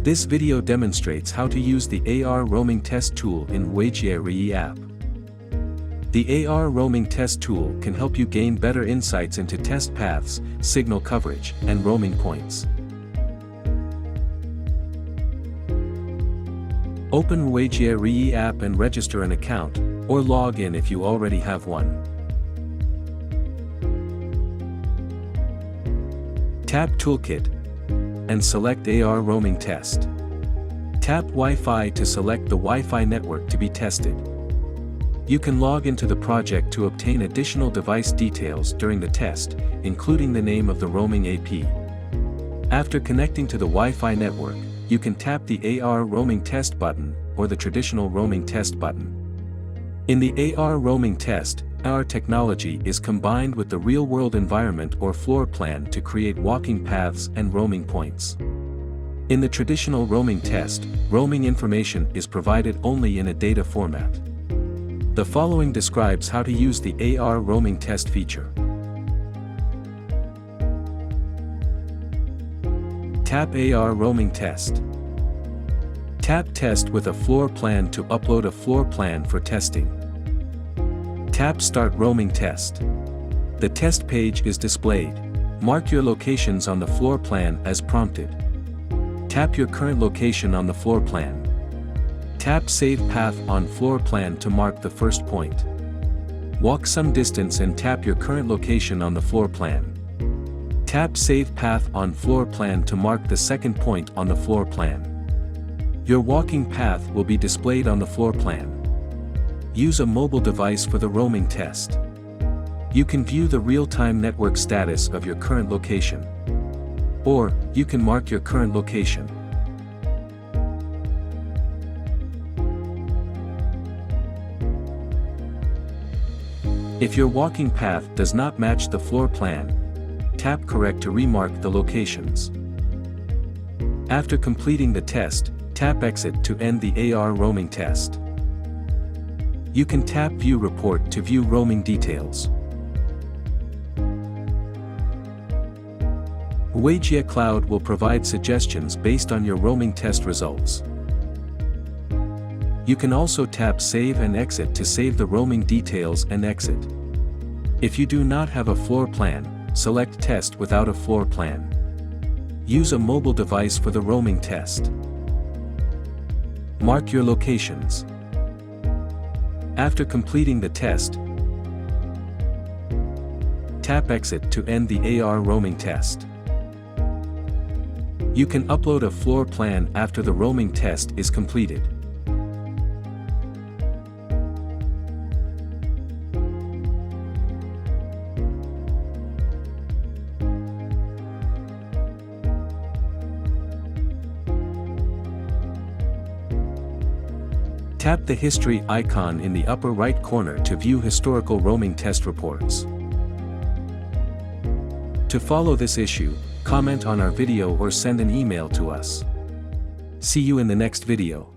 This video demonstrates how to use the AR roaming test tool in Ruijie Reyee app. The AR roaming test tool can help you gain better insights into test paths, signal coverage, and roaming points. Open Ruijie Reyee app and register an account, or log in if you already have one. Tap Toolkit and select AR roaming test. Tap Wi-Fi to select the Wi-Fi network to be tested. You can log into the project to obtain additional device details during the test, including the name of the roaming AP. After connecting to the Wi-Fi network, you can tap the AR roaming test button or the traditional roaming test button. In the AR roaming test, our technology is combined with the real-world environment or floor plan to create walking paths and roaming points. In the traditional roaming test, roaming information is provided only in a data format. The following describes how to use the AR roaming test feature. Tap AR roaming test. Tap Test with a floor plan to upload a floor plan for testing. Tap Start Roaming Test. The test page is displayed. Mark your locations on the floor plan as prompted. Tap your current location on the floor plan. Tap Save Path on floor plan to mark the first point. Walk some distance and tap your current location on the floor plan. Tap Save Path on floor plan to mark the second point on the floor plan. Your walking path will be displayed on the floor plan. Use a mobile device for the roaming test. You can view the real-time network status of your current location. Or, you can mark your current location. If your walking path does not match the floor plan, tap Correct to remark the locations. After completing the test, tap Exit to end the AR roaming test. You can tap View Report to view roaming details. Ruijie Cloud will provide suggestions based on your roaming test results. You can also tap Save and Exit to save the roaming details and exit. If you do not have a floor plan, select Test without a floor plan. Use a mobile device for the roaming test. Mark your locations. After completing the test, tap Exit to end the AR roaming test. You can upload a floor plan after the roaming test is completed. Tap the History icon in the upper right corner to view historical roaming test reports. To follow this issue, comment on our video or send an email to us. See you in the next video.